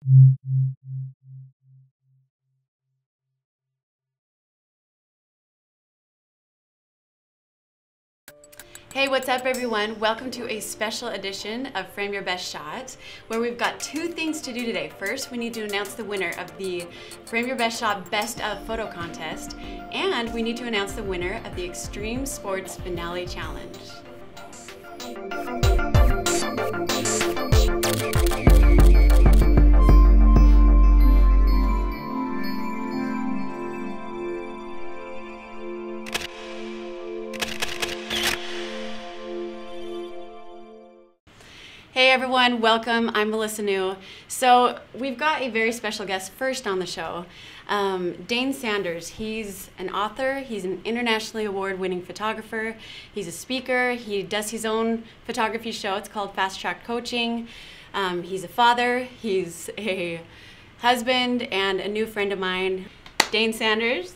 Hey, what's up everyone? Welcome to a special edition of Frame Your Best Shot, where we've got two things to do today. First, we need to announce the winner of the Frame Your Best Shot Best of Photo Contest, and we need to announce the winner of the Extreme Sports Finale Challenge. Hey everyone, welcome. I'm Melissa New. So we've got a very special guest first on the show, Dane Sanders. He's an author, he's an internationally award-winning photographer, he's a speaker, he does his own photography show. It's called Fast Track Coaching. He's a father, he's a husband, and a new friend of mine. Dane Sanders,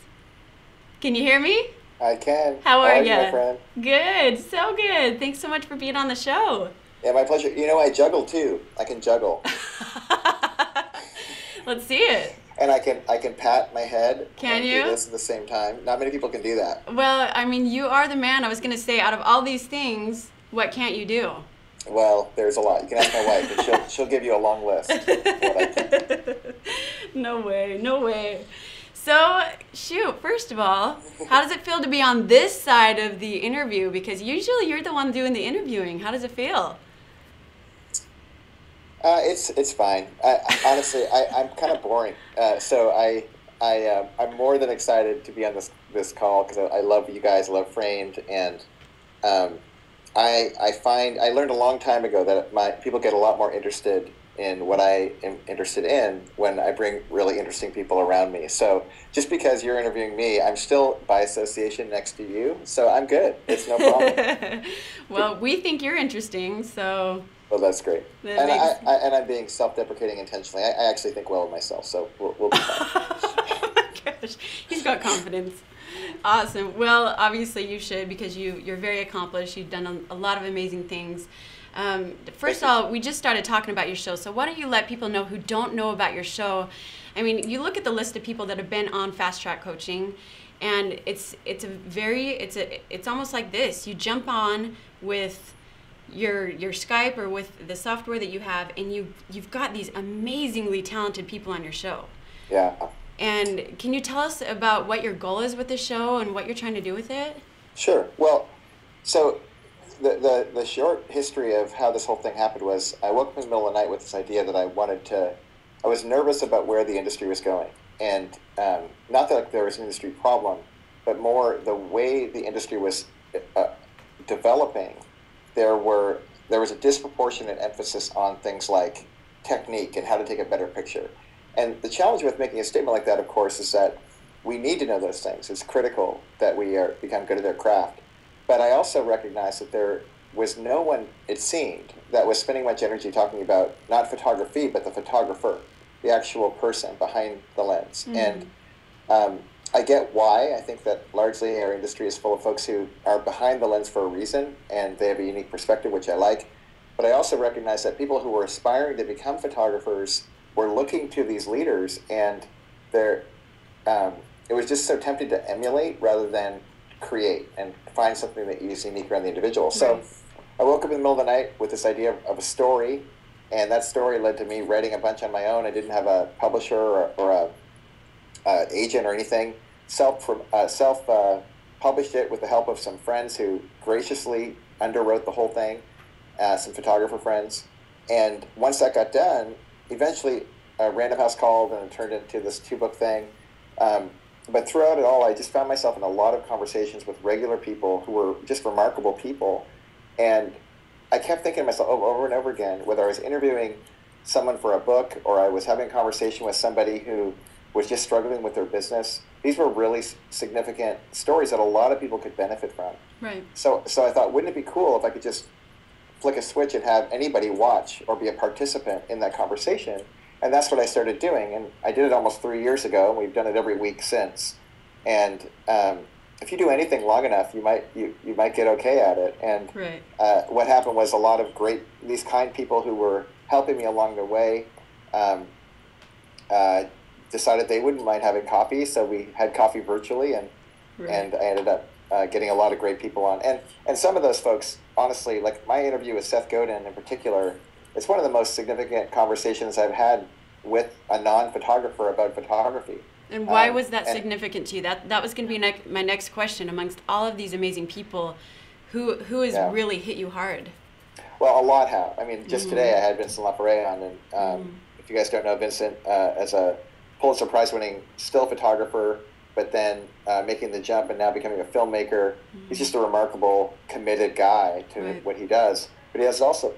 can you hear me? I can. How are you? My friend? Good, so good. Thanks so much for being on the show. Yeah, my pleasure. You know, I juggle too. I can juggle. Let's see it. And I can pat my head. Can and you? Do this at the same time. Not many people can do that. Well, I mean, you are the man. I was going to say, out of all these things, what can't you do? Well, there's a lot. You can ask my wife, and she'll give you a long list of what I can. No way, no way. So, shoot, first of all, how does it feel to be on this side of the interview? Because usually you're the one doing the interviewing. How does it feel? It's fine. Honestly, I'm kind of boring. So I'm more than excited to be on this call because I love you guys. I love Framed, and I find I learned a long time ago that people get a lot more interested in what I am interested in when I bring really interesting people around me. So just because you're interviewing me, I'm still by association next to you, so I'm good. It's no problem. Well, we think you're interesting, so. Well, that's great. And I'm being self-deprecating intentionally. I actually think well of myself, so we'll be fine. Oh my gosh, he's got confidence. Awesome. Well, obviously you should, because you're very accomplished. You've done a lot of amazing things. First of all, we just started talking about your show, so why don't you let people know who don't know about your show? I mean, you look at the list of people that have been on Fast Track Coaching, and it's almost like this. You jump on with your Skype or with the software that you have, and you've got these amazingly talented people on your show. Yeah. And can you tell us about what your goal is with the show and what you're trying to do with it? Sure. Well, so the short history of how this whole thing happened was I woke up in the middle of the night with this idea that I was nervous about where the industry was going. And not that there was an industry problem, but more the way the industry was developing. There was a disproportionate emphasis on things like technique and how to take a better picture. And the challenge with making a statement like that, of course, is that we need to know those things. It's critical that we become good at their craft. But I also recognize that there was no one, it seemed, that was spending much energy talking about not photography, but the photographer, the actual person behind the lens. Mm-hmm. And I get why. I think that largely our industry is full of folks who are behind the lens for a reason, and they have a unique perspective, which I like. But I also recognize that people who were aspiring to become photographers were looking to these leaders, and it was just so tempting to emulate rather than create and find something that is unique around the individual. Right. So I woke up in the middle of the night with this idea of a story, and that story led to me writing a bunch on my own. I didn't have a publisher or a agent or anything. Self-published it with the help of some friends who graciously underwrote the whole thing, some photographer friends. And once that got done, eventually Random House called and it turned into this 2-book thing. But throughout it all, I just found myself in a lot of conversations with regular people who were just remarkable people. And I kept thinking to myself over and over again, whether I was interviewing someone for a book or I was having a conversation with somebody who was just struggling with their business, these were really significant stories that a lot of people could benefit from. Right. So I thought, wouldn't it be cool if I could just flick a switch and have anybody watch or be a participant in that conversation? And that's what I started doing. And I did it almost 3 years ago, and we've done it every week since. And if you do anything long enough, you might get okay at it. And right. What happened was a lot of these kind people who were helping me along the way decided they wouldn't mind having coffee, so we had coffee virtually, and I ended up getting a lot of great people on. And some of those folks, honestly, like my interview with Seth Godin in particular, it's one of the most significant conversations I've had with a non-photographer about photography. And why was that significant to you? That was going to be my next question. Amongst all of these amazing people, who has really hit you hard? Well, a lot have. I mean, just today I had Vincent LaFerre on, and if you guys don't know Vincent, as a Pulitzer Prize-winning still photographer, but then making the jump and now becoming a filmmaker, he's just a remarkable, committed guy to what he does. But he is also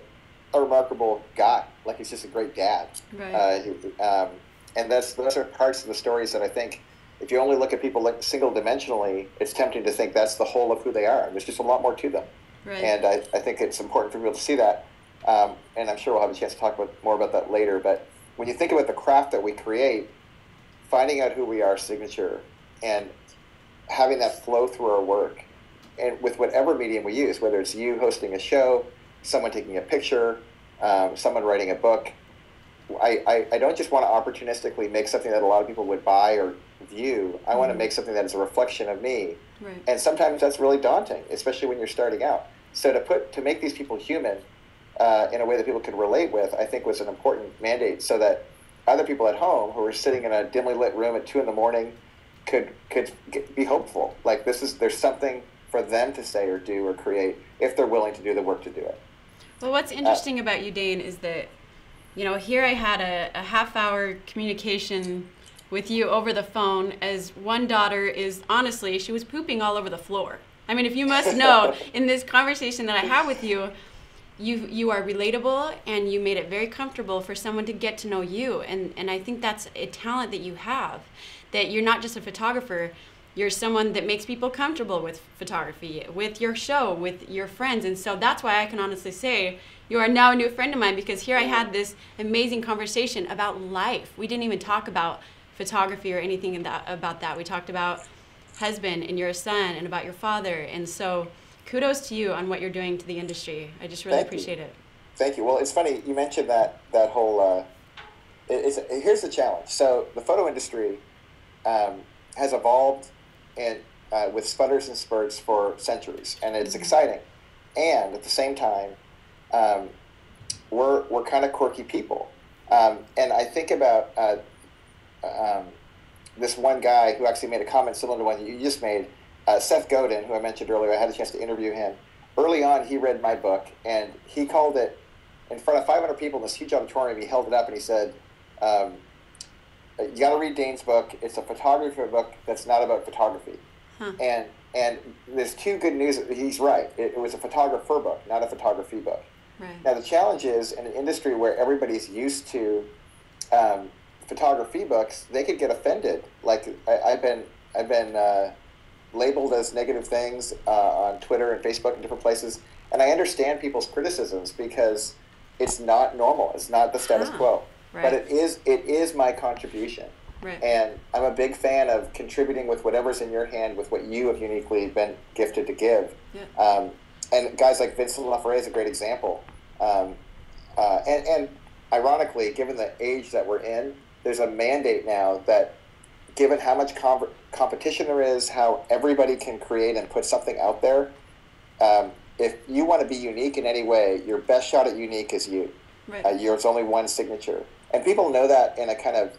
a remarkable guy. Like, he's just a great dad. Right. And those are parts of the stories that I think, if you only look at people like single-dimensionally, it's tempting to think that's the whole of who they are. There's just a lot more to them. Right. And I think it's important for people to see that. And I'm sure we'll have a chance to talk more about that later. But when you think about the craft that we create, finding out who we are, signature, and having that flow through our work, and with whatever medium we use, whether it's you hosting a show, someone taking a picture, someone writing a book, I don't just want to opportunistically make something that a lot of people would buy or view. I want to make something that is a reflection of me. Right. And sometimes that's really daunting, especially when you're starting out. So to make these people human in a way that people can relate with, I think was an important mandate, so that other people at home who are sitting in a dimly lit room at 2 a.m. could be hopeful. Like, there's something for them to say or do or create if they're willing to do the work to do it. Well, what's interesting about you, Dane, is that, here I had a half-hour communication with you over the phone, as one daughter is, honestly, she was pooping all over the floor. I mean, if you must know, in this conversation that I had with you, you are relatable, and you made it very comfortable for someone to get to know you. And I think that's a talent that you have, that you're not just a photographer, you're someone that makes people comfortable with photography, with your show, with your friends. And so that's why I can honestly say you are now a new friend of mine, because here I had this amazing conversation about life. We didn't even talk about photography or anything about that. We talked about husband and your son and about your father. And so kudos to you on what you're doing to the industry. I just really appreciate it. Thank you. Well, it's funny, you mentioned that whole, here's the challenge. So the photo industry has evolved with sputters and spurts for centuries, and it's exciting. And at the same time, we're kind of quirky people. And I think about this one guy who actually made a comment similar to one that you just made, Seth Godin, who I mentioned earlier. I had a chance to interview him. Early on, he read my book, and he called it, in front of 500 people in this huge auditorium, he held it up and he said, you got to read Dane's book. It's a photography book that's not about photography. Huh. And there's two good news. He's right. It was a photographer book, not a photography book. Right. Now, the challenge is, in an industry where everybody's used to photography books, they could get offended. Like, I've been labeled as negative things on Twitter and Facebook and different places, and I understand people's criticisms, because it's not normal. It's not the status quo. Right. But it is my contribution. Right. And I'm a big fan of contributing with whatever's in your hand, with what you have uniquely been gifted to give. Yeah. And guys like Vincent LaFerre is a great example. And ironically, given the age that we're in, there's a mandate now that, given how much competition there is, how everybody can create and put something out there, if you want to be unique in any way, your best shot at unique is you. Right. There's only one signature. And people know that in a kind of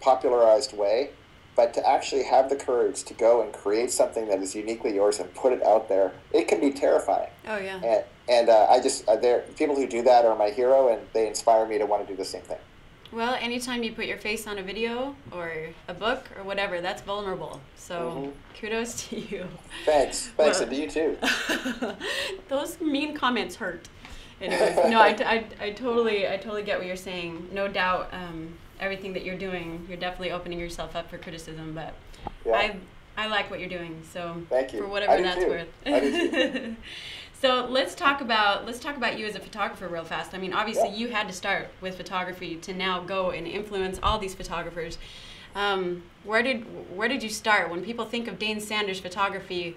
popularized way, but to actually have the courage to go and create something that is uniquely yours and put it out there, it can be terrifying. Oh, yeah. And people who do that are my hero, and they inspire me to want to do the same thing. Well, anytime you put your face on a video or a book or whatever, that's vulnerable. So kudos to you. Thanks, and to you too. Those mean comments hurt. Anyways, no, I totally get what you're saying. No doubt, everything that you're doing, you're definitely opening yourself up for criticism. But yeah. I like what you're doing. So thank you. For whatever that's worth. I do too. So let's talk about you as a photographer real fast. I mean, obviously you had to start with photography to now go and influence all these photographers. Where did you start? When people think of Dane Sanders photography,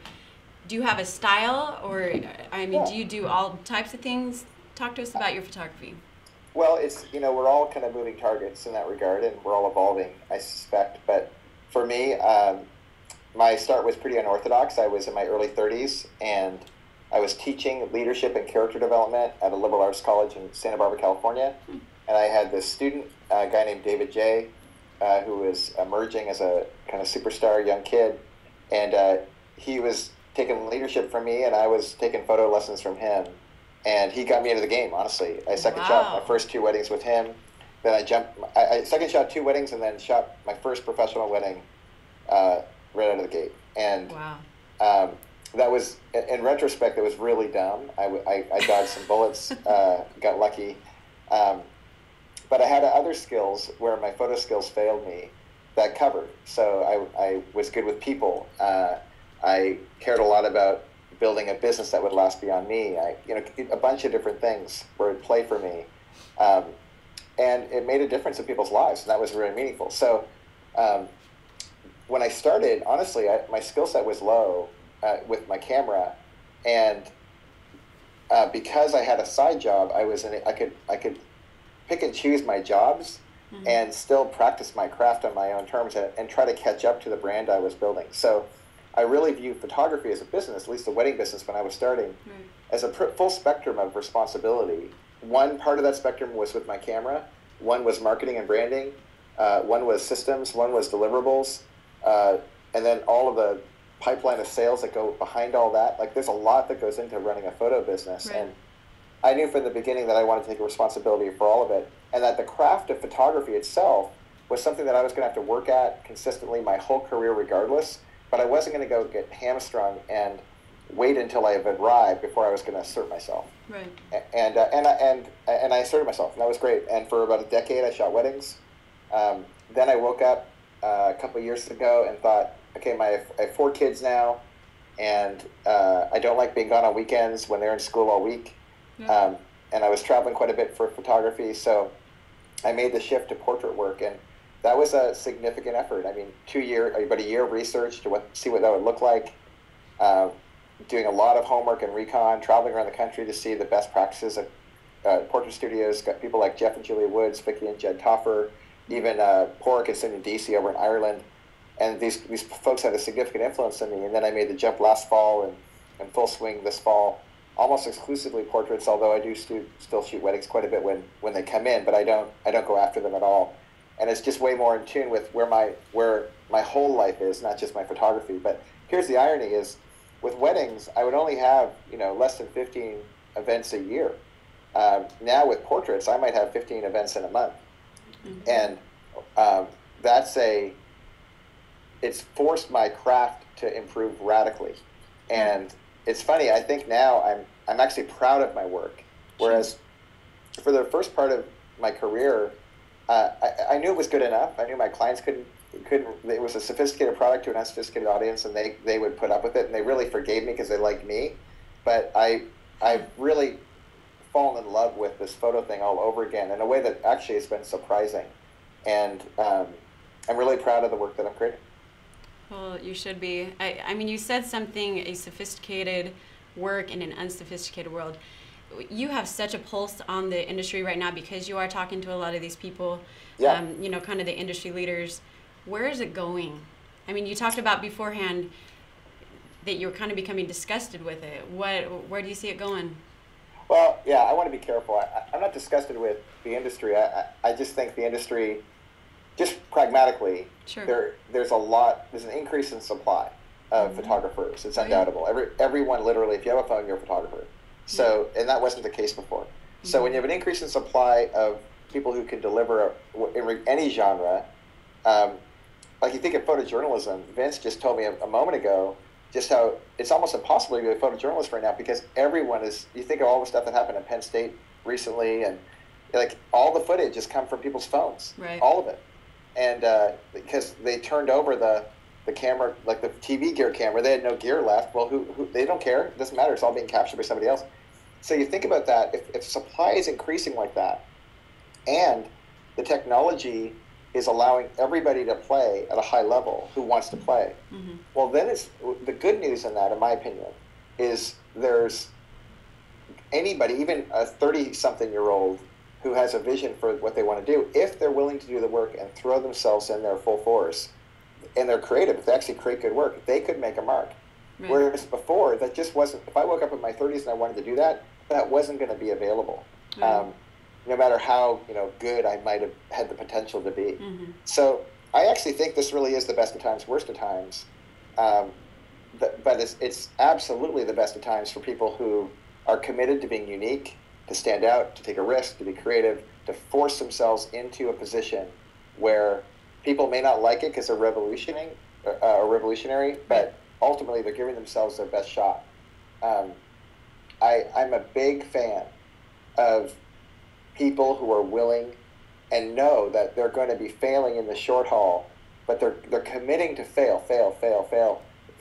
do you have a style, or do you do all types of things? Talk to us about your photography. Well, it's, we're all kind of moving targets in that regard, and we're all evolving, I suspect. But for me, my start was pretty unorthodox. I was in my early 30s, and I was teaching leadership and character development at a liberal arts college in Santa Barbara, California. And I had this student, a guy named David J., who was emerging as a kind of superstar young kid. And he was taking leadership from me, and I was taking photo lessons from him. And he got me into the game, honestly. I second shot my first 2 weddings with him. Then I second shot 2 weddings and then shot my first professional wedding right out of the gate. And that was, in retrospect, it was really dumb. I dodged some bullets, got lucky. But I had other skills where my photo skills failed me that covered. So I was good with people. I cared a lot about building a business that would last beyond me. A bunch of different things were at play for me. And it made a difference in people's lives, and that was really meaningful. So when I started, honestly, my skill set was low with my camera, and because I had a side job, I could pick and choose my jobs and still practice my craft on my own terms and try to catch up to the brand I was building. So I really viewed photography as a business, at least the wedding business when I was starting, as a full spectrum of responsibility. One part of that spectrum was with my camera, one was marketing and branding, one was systems, one was deliverables, and then all of the pipeline of sales that go behind all that. Like, there's a lot that goes into running a photo business. And I knew from the beginning that I wanted to take responsibility for all of it, and that the craft of photography itself was something that I was going to have to work at consistently my whole career regardless. But I wasn't going to go get hamstrung and wait until I had arrived before I was going to assert myself. Right. And I asserted myself, and that was great. And for about a decade, I shot weddings. Then I woke up a couple of years ago and thought, okay, I have 4 kids now, and I don't like being gone on weekends when they're in school all week. And I was traveling quite a bit for photography, so I made the shift to portrait work, and that was a significant effort. I mean, about a year of research to see what that would look like, doing a lot of homework and recon, traveling around the country to see the best practices of portrait studios. Got people like Jeff and Julia Woods, Vicky and Jed Toffer, even Porrick and Cindy Deasy over in Ireland. And these folks had a significant influence on me. And then I made the jump last fall and full swing this fall, almost exclusively portraits, although I do still shoot weddings quite a bit when they come in, but I don't go after them at all. And it's just way more in tune with where my whole life is, not just my photography. But here's the irony is, with weddings, I would only have less than 15 events a year. Now with portraits, I might have 15 events in a month. And it's forced my craft to improve radically. And it's funny, I think now I'm actually proud of my work, whereas for the first part of my career, I knew it was good enough. I knew my clients couldn't. It was a sophisticated product to an unsophisticated audience, and they would put up with it, and they really forgave me because they liked me. But I've really fallen in love with this photo thing all over again in a way that actually has been surprising, and I'm really proud of the work that I'm creating. Well, you should be. I mean, you said something, a sophisticated work in an unsophisticated world. You have such a pulse on the industry right now because you are talking to a lot of these people, kind of the industry leaders. Where is it going? I mean, you talked about beforehand that you're kind of becoming disgusted with it. Where do you see it going? Well, yeah, I want to be careful. I'm not disgusted with the industry. I just think the industry, just pragmatically, there's an increase in supply of photographers. It's undoubtable. Everyone, literally, if you have a phone, you're a photographer. So, and that wasn't the case before. So when you have an increase in supply of people who can deliver in any genre, like you think of photojournalism, Vince just told me a moment ago just how it's almost impossible to be a photojournalist right now because everyone is, you think of all the stuff that happened at Penn State recently, and like all the footage has come from people's phones, all of it. And because they turned over the camera, like the TV gear camera, they had no gear left. Well, who they don't care. It doesn't matter. It's all being captured by somebody else. So you think about that. If supply is increasing like that, and the technology is allowing everybody to play at a high level who wants to play, well, then it's the good news in that, in my opinion, is there's anybody, even a 30-something-year-old who has a vision for what they want to do, if they're willing to do the work and throw themselves in their full force, and they're creative, if they actually create good work, they could make a mark. Right. Whereas before, that just wasn't, if I woke up in my 30s and I wanted to do that, that wasn't going to be available. Right. No matter how good I might have had the potential to be. Mm-hmm. So I actually think this really is the best of times, worst of times. But it's absolutely the best of times for people who are committed to being unique, to stand out, to take a risk, to be creative, to force themselves into a position where people may not like it because they're revolutionary, but ultimately they're giving themselves their best shot. I'm a big fan of people who are willing and know that they're going to be failing in the short haul, but they're committing to fail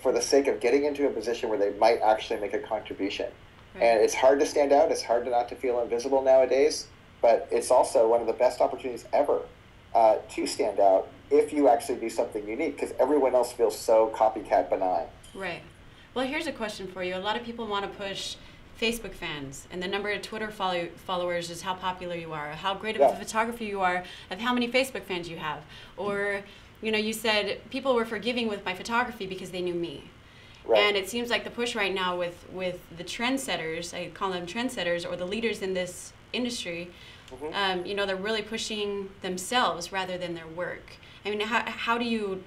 for the sake of getting into a position where they might actually make a contribution. Right. And it's hard to stand out. It's hard not to feel invisible nowadays, but it's also one of the best opportunities ever to stand out if you actually do something unique, because everyone else feels so copycat benign. Right. Well, here's a question for you. A lot of people want to push Facebook fans, and the number of Twitter followers is how popular you are, how great of a photographer you are, of how many Facebook fans you have. Or, you said people were forgiving with my photography because they knew me. Right. And it seems like the push right now with the trendsetters, I call them trendsetters, or the leaders in this industry, mm-hmm. They're really pushing themselves rather than their work. I mean, how do you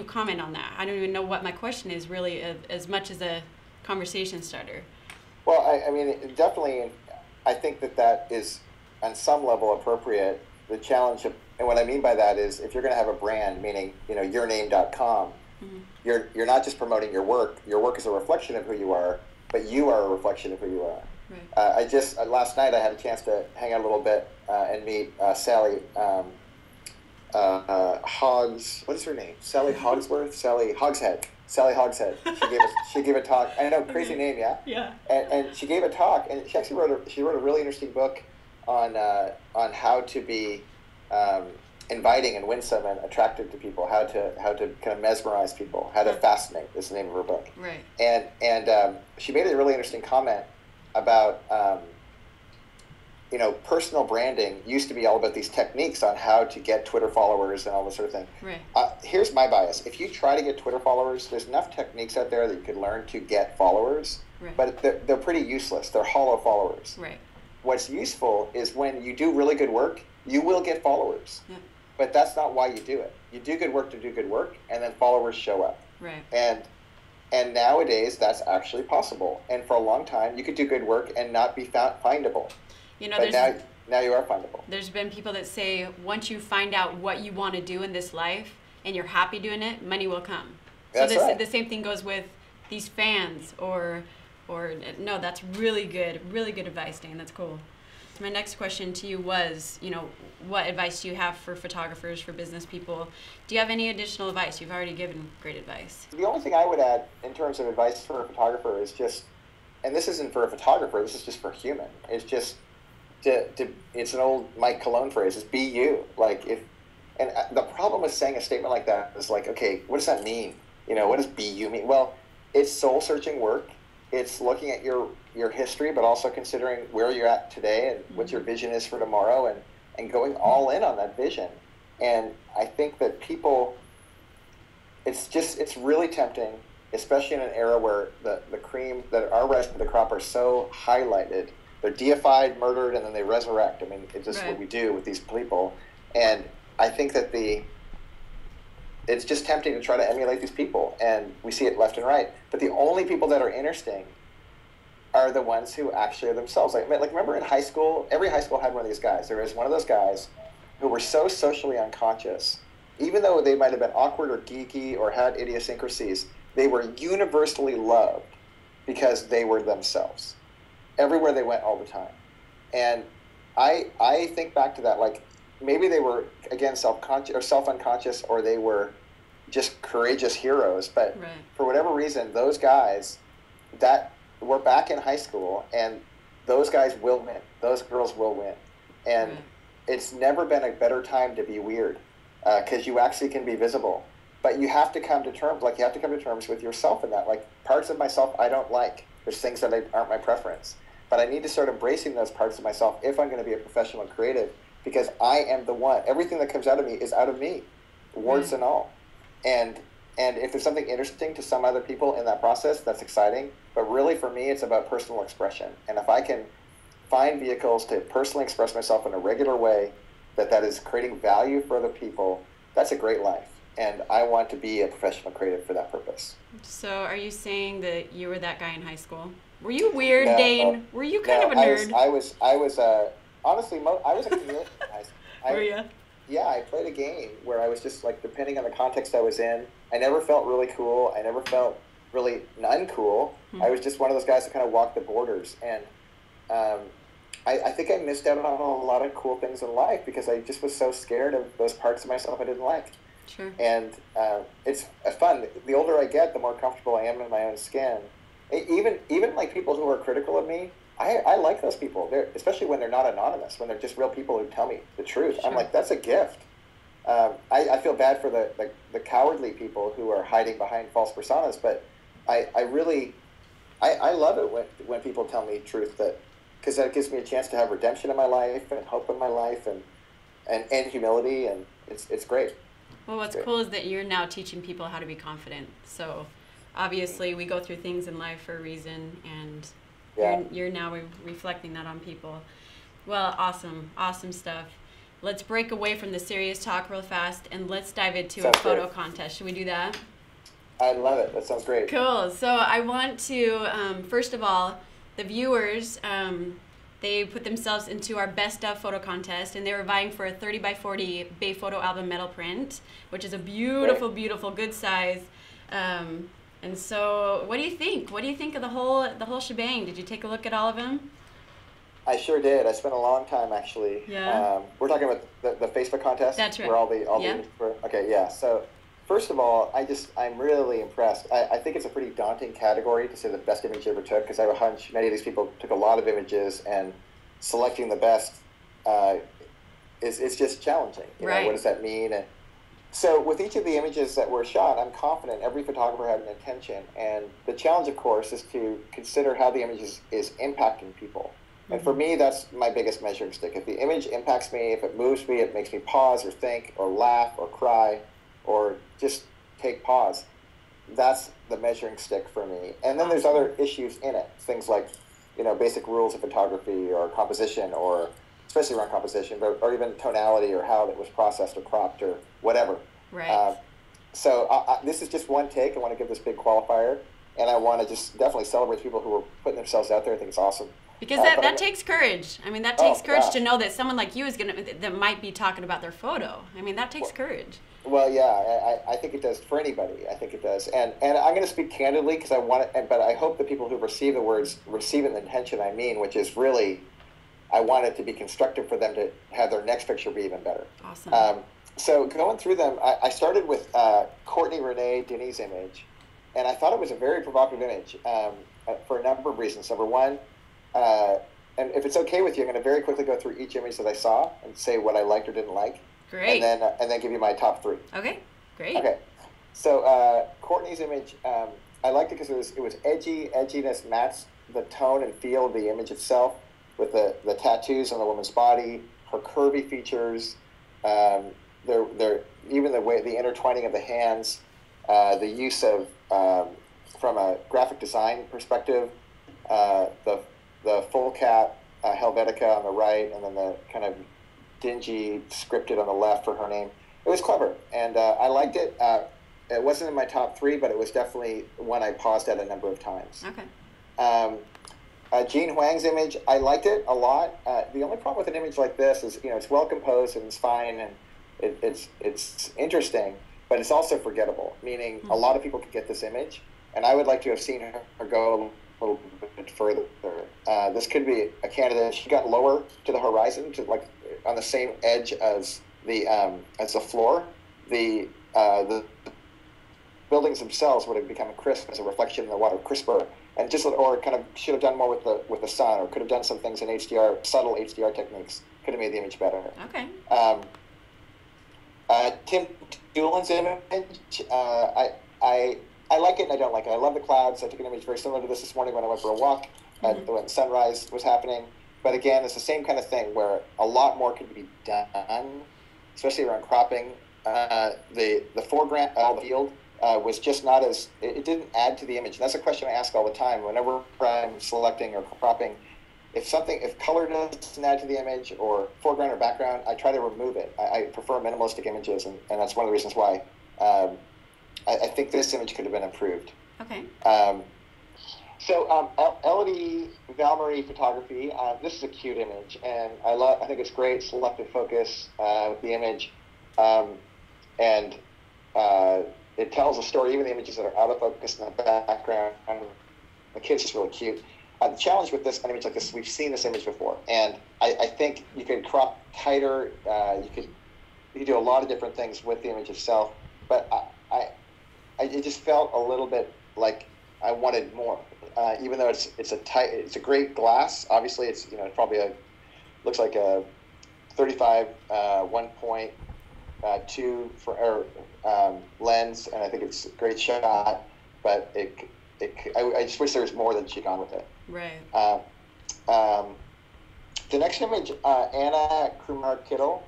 comment on that? I don't even know what my question is really, as much as a conversation starter. Well, I mean, definitely, I think that is on some level appropriate. The challenge of, and what I mean by that is, if you're going to have a brand, meaning yourname.com, mm-hmm. you're not just promoting your work. Your work is a reflection of who you are, but you are a reflection of who you are. Right. Last night I had a chance to hang out a little bit and meet Sally Hogs. What is her name? Sally Hogsworth? Sally Hogshead. Sally Hogshead. She gave a talk. I know, crazy name, yeah. Yeah. And she gave a talk, and she actually wrote a really interesting book on how to be inviting and winsome and attractive to people, how to kind of mesmerize people, how to fascinate is the name of her book. Right. And she made a really interesting comment about personal branding used to be all about these techniques on how to get Twitter followers and all this sort of thing. Right. Here's my bias. If you try to get Twitter followers, there's enough techniques out there that you could learn to get followers, right. But they're pretty useless. They're hollow followers. Right. What's useful is when you do really good work, you will get followers. Yeah. But that's not why you do it. You do good work to do good work, and then followers show up. Right. And nowadays, that's actually possible. And for a long time, you could do good work and not be findable. But now you are findable. There's been people that say, once you find out what you want to do in this life and you're happy doing it, money will come. So the same thing goes with these fans or no, that's really good advice, Dane. That's cool. My next question to you was, what advice do you have for photographers, for business people? Do you have any additional advice? You've already given great advice. The only thing I would add in terms of advice for a photographer is just, and this isn't for a photographer, this is just for human, it's just, it's an old Mike Cologne phrase, is be you. And the problem with saying a statement like that is like, okay, what does that mean? What does be you mean? Well, it's soul-searching work. It's looking at your history, but also considering where you're at today and mm-hmm. what your vision is for tomorrow, and going all in on that vision. And I think that people, it's really tempting, especially in an era where the cream that are rising to the crop are so highlighted. They're deified, murdered, and then they resurrect. I mean, it's just right. What we do with these people. And I think that it's just tempting to try to emulate these people, and we see it left and right. But the only people that are interesting are the ones who actually are themselves. Like remember in high school, every high school had one of these guys. There was one of those guys who were so socially unconscious, even though they might have been awkward or geeky or had idiosyncrasies, they were universally loved because they were themselves. Everywhere they went all the time. And I think back to that, like maybe they were, again, self-conscious or self-unconscious, or they were just courageous heroes. But right. For whatever reason, those guys that were back in high school, and those guys will win. Those girls will win. And right. It's never been a better time to be weird, because you actually can be visible. But you have to come to terms, with yourself in that. Like, parts of myself I don't like. There's things that aren't my preference. but I need to start embracing those parts of myself if I'm going to be a professional creative, because I am the one. Everything that comes out of me is out of me, warts and all. And if there's something interesting to some other people in that process, that's exciting. But really, for me, it's about personal expression. And if I can find vehicles to personally express myself in a regular way that is creating value for other people, that's a great life. And I want to be a professional creative for that purpose. So are you saying that you were that guy in high school? Were you weird, No, Dane? Were you kind of a nerd? I was honestly, I was a chameleon in high school. Were you? Yeah, I played a game where I was just like, depending on the context I was in, I never felt really cool. I never felt really uncool. I was just one of those guys that kind of walked the borders. And I think I missed out on a lot of cool things in life because I just was so scared of those parts of myself I didn't like. Sure. And it's fun. The older I get, the more comfortable I am in my own skin. Even like people who are critical of me, I like those people. Especially when they're not anonymous, when they're just real people who tell me the truth. Sure. I'm like, that's a gift. I feel bad for the cowardly people who are hiding behind false personas, but I love it when people tell me truth, because that gives me a chance to have redemption in my life and hope in my life and humility, and it's great. Well, what's cool is that you're now teaching people how to be confident. So obviously we go through things in life for a reason, and you're now reflecting that on people. Well, awesome stuff. Let's break away from the serious talk real fast, and let's dive into a photo contest. Should we do that? I love it. That sounds great. Cool. So I want to, first of all, the viewers, they put themselves into our best of photo contest, and they were vying for a 30 by 40 Bay Photo album metal print, which is a beautiful, beautiful, good size. And so, what do you think? What do you think of the whole shebang? Did you take a look at all of them? I sure did. I spent a long time actually. Yeah. We're talking about the Facebook contest. That's right. Where all the okay, yeah. So first of all, I'm really impressed. I think it's a pretty daunting category to say the best image you ever took, because I have a hunch many of these people took a lot of images, and selecting the best is just challenging. You know, what does that mean? And so with each of the images that were shot, I'm confident every photographer had an intention, and the challenge, of course, is to consider how the image is impacting people. And for me, that's my biggest measuring stick. If the image impacts me, if it moves me, it makes me pause or think or laugh or cry or just take pause, that's the measuring stick for me. And then there's other issues in it, things like, basic rules of photography or composition, or especially around composition, or even tonality or how it was processed or cropped or whatever. Right. So this is just one take. I want to give this big qualifier, and I want to just definitely celebrate people who are putting themselves out there. I think it's awesome. Because that takes courage. I mean, that takes courage to know that someone like you is that might be talking about their photo. I mean, that takes courage. Well, yeah, I think it does for anybody. I think it does, and I'm going to speak candidly because I want it, but I hope the people who receive the words receive it in the intention I mean, which is really, I want it to be constructive for them to have their next picture be even better. Awesome. So going through them, I started with Courtney Renee Denny's image, and I thought it was a very provocative image for a number of reasons. Number one. And if it's okay with you, I'm going to very quickly go through each image that I saw and say what I liked or didn't like. Great. And then give you my top three. Okay. Great. Okay. So Courtney's image, I liked it because it was edgy. Edginess matched the tone and feel of the image itself, with the tattoos on the woman's body, her curvy features, even the intertwining of the hands, the use of from a graphic design perspective, the full cap Helvetica on the right, and then the kind of dingy scripted on the left for her name. It was clever, and I liked it. It wasn't in my top three, but it was definitely one I paused at a number of times. Okay. Jean Huang's image, I liked it a lot. The only problem with an image like this is, it's well composed and it's fine, and it's interesting, but it's also forgettable, meaning a lot of people could get this image, and I would like to have seen her go a little bit further. This could be a candidate. She got lower to the horizon, to like on the same edge as the floor. The buildings themselves would have become crisp as a reflection in the water, crisper, and or kind of should have done more with the sun, or could have done some things in HDR, subtle HDR techniques. Could have made the image better. Okay. Tim Doolan's image, I like it and I don't like it. I love the clouds. I took an image very similar to this morning when I went for a walk. when sunrise was happening. But again, it's the same kind of thing where a lot more could be done, especially around cropping. The foreground of the field was just not as, it didn't add to the image. And that's a question I ask all the time whenever I'm selecting or cropping. If color doesn't add to the image, or foreground or background, I try to remove it. I prefer minimalistic images, and that's one of the reasons why I think this image could have been improved. Okay. So Elodie Valmarie photography. This is a cute image, and I think it's great. Selective focus with the image, and it tells a story. Even the images that are out of focus in the background, the kid's just really cute. The challenge with this, an image like this, we've seen this image before, and I think you could crop tighter. You could do a lot of different things with the image itself, but it just felt a little bit like I wanted more. Even though it's a great glass. Obviously, it's probably looks like a 35 1.2 for lens, and I think it's a great shot. But I just wish there was more than she'd gone with it. Right. The next image, Anna Krumar-Kittel.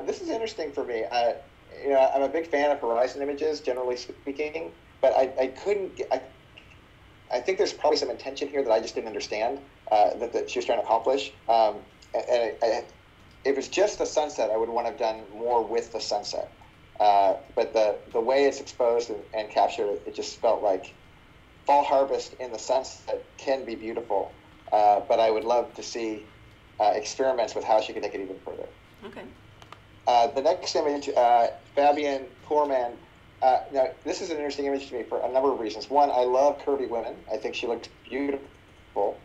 This is interesting for me. I'm a big fan of horizon images, generally speaking, but I couldn't get. I think there's probably some intention here that I just didn't understand that she was trying to accomplish. If it was just the sunset, I would want to have done more with the sunset. But the way it's exposed and captured, it just felt like fall harvest in the sunset can be beautiful. But I would love to see experiments with how she could take it even further. Okay. The next image, Fabian Poorman. Now, this is an interesting image to me for a number of reasons. One, I love curvy women. I think she looked beautiful.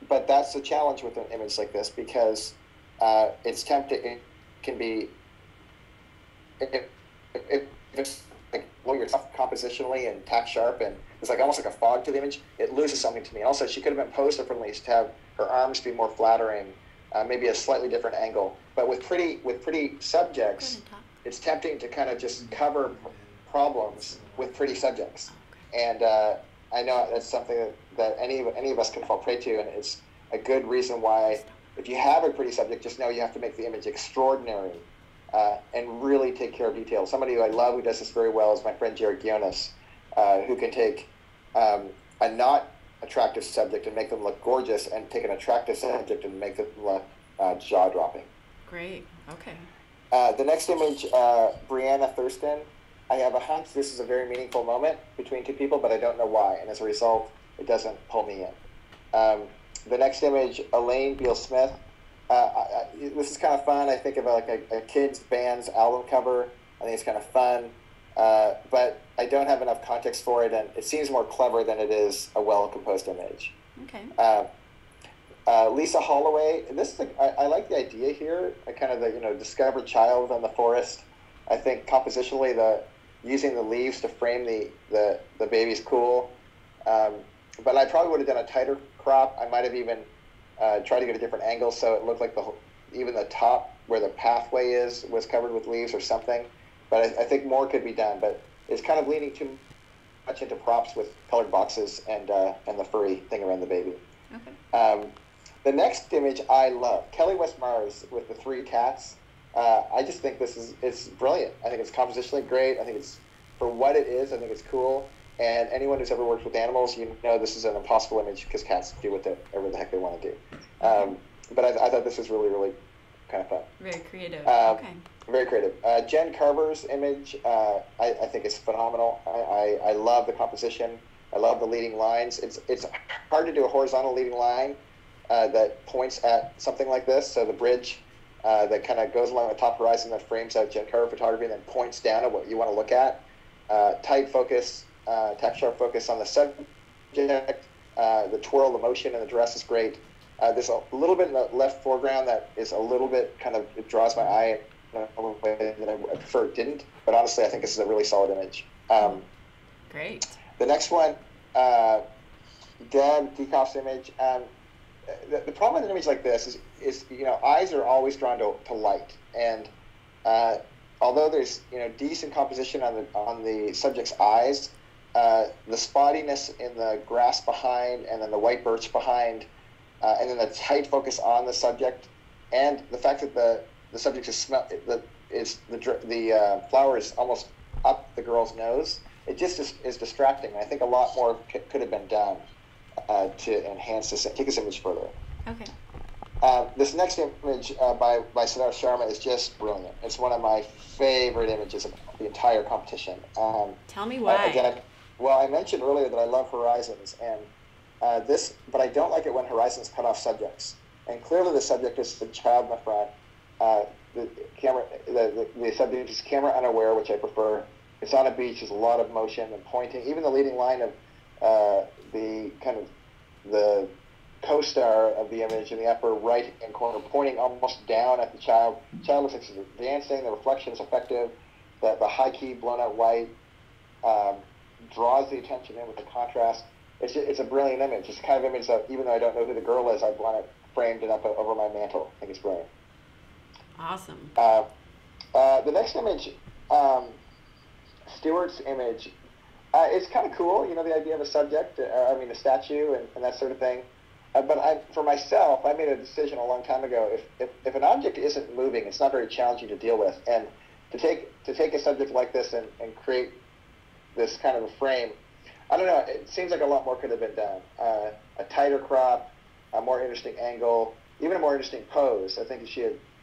But that's the challenge with an image like this, because it's tempting. It can be, if it's like, well, you're tough compositionally and tack sharp, and it's like almost like a fog to the image, it loses something to me. Also, she could have been posed differently to have her arms be more flattering, maybe a slightly different angle. But with pretty subjects, it's tempting to kind of just cover problems with pretty subjects. And I know that's something that any of us can fall prey to, and it's a good reason why, if you have a pretty subject, just know you have to make the image extraordinary and really take care of details. Somebody who I love who does this very well is my friend Jared Gionis, who can take a not attractive subject and make them look gorgeous, and take an attractive subject and make them look jaw-dropping. Great. Okay. The next image, Brianna Thurston. I have a hunch this is a very meaningful moment between two people, but I don't know why, and as a result, it doesn't pull me in. The next image, Elaine Beal-Smith. This is kind of fun. I think of like a kid's band's album cover. I think it's kind of fun, but I don't have enough context for it, and it seems more clever than it is a well-composed image. Okay. Lisa Holloway. This is I like the idea here. Kind of the discovered child in the forest. I think compositionally using the leaves to frame the baby's cool. But I probably would have done a tighter crop. I might have even tried to get a different angle so it looked like even the top where the pathway was covered with leaves or something. But I think more could be done. But it's kind of leaning too much into props with colored boxes and the furry thing around the baby. Okay. The next image I love, Kelly West Mars with the 3 cats. I just think it's brilliant. I think it's compositionally great. I think it's, for what it is, I think it's cool. And anyone who's ever worked with animals, this is an impossible image, because cats do whatever the heck they want to do. But I thought this was really, really kind of fun. Very creative. Okay. Very creative. Jen Carver's image, I think is phenomenal. I love the composition. I love the leading lines. It's hard to do a horizontal leading line that points at something like this. So the bridge that kind of goes along the top horizon that frames out Jen Carver photography and then points down at what you want to look at. Tight focus, tack sharp focus on the subject. The twirl, the motion, and the dress is great. There's a little bit in the left foreground that is a little bit it draws my eye in a way that I prefer it didn't. But honestly, I think this is a really solid image. Great. The next one, Deb Diekoff's image. The problem with an image like this is eyes are always drawn to light, and although there's decent composition on the subject's eyes, the spottiness in the grass behind, and then the white birch behind, and then the tight focus on the subject, and the fact that the subject the flower is almost up the girl's nose. It just is distracting. I think a lot more could have been done to enhance this, take this image further. Okay. This next image by Siddharth Sharma is just brilliant. It's one of my favorite images of the entire competition. Tell me why. I mentioned earlier that I love horizons, and but I don't like it when horizons cut off subjects. And clearly, the subject is the child in the front. The subject is camera unaware, which I prefer. It's on a beach. There's a lot of motion and pointing. Even the leading line of the co-star of the image in the upper right-hand corner, pointing almost down at the child. The child looks like she's dancing. The reflection is effective. The high key, blown-out white draws the attention in with the contrast. It's a brilliant image. It's the kind of image that, even though I don't know who the girl is, I want it framed and up over my mantle. I think it's brilliant. Awesome. The next image, Stewart's image, it's kind of cool, the idea of a subject, a statue and that sort of thing. But for myself, I made a decision a long time ago. If an object isn't moving, it's not very challenging to deal with. And to take a subject like this and create this kind of a frame, I don't know, it seems like a lot more could have been done. A tighter crop, a more interesting angle, even a more interesting pose. I think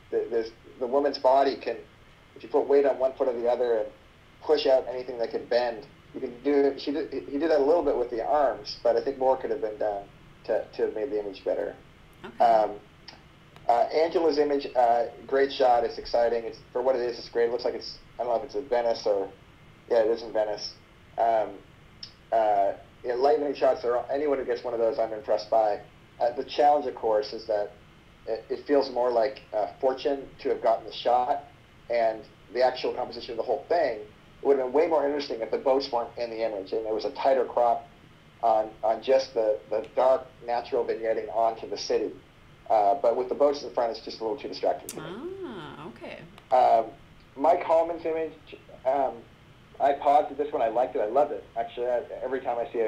the woman's body can, if you put weight on one foot or the other and push out anything that can bend, you can do. He did that a little bit with the arms, but I think more could have been done to have made the image better. Okay. Angela's image, great shot. It's exciting. It's for what it is. It's great. It looks like it's, I don't know if it's in Venice or, yeah, it is in Venice. Lightning shots are, anyone who gets one of those, I'm impressed by. The challenge, of course, is that it feels more like fortune to have gotten the shot, and the actual composition of the whole thing. It would have been way more interesting if the boats weren't in the image and there was a tighter crop on just the dark natural vignetting onto the city. But with the boats in the front, it's just a little too distracting to me. Ah, okay. Mike Hallman's image, I paused at this one. I liked it. I loved it. Actually, every time I see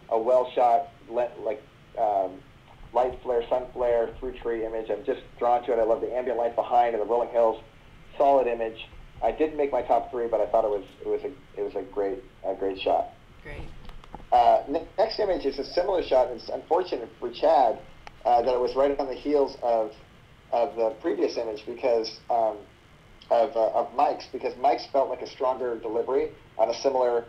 a well-shot, light flare, sun flare, through tree image, I'm just drawn to it. I love the ambient light behind and the rolling hills. Solid image. I didn't make my top three, but I thought it was a great shot. Great. Next image is a similar shot. It's unfortunate for Chad that it was right on the heels of the previous image because of Mike's, because Mike's felt like a stronger delivery on a similar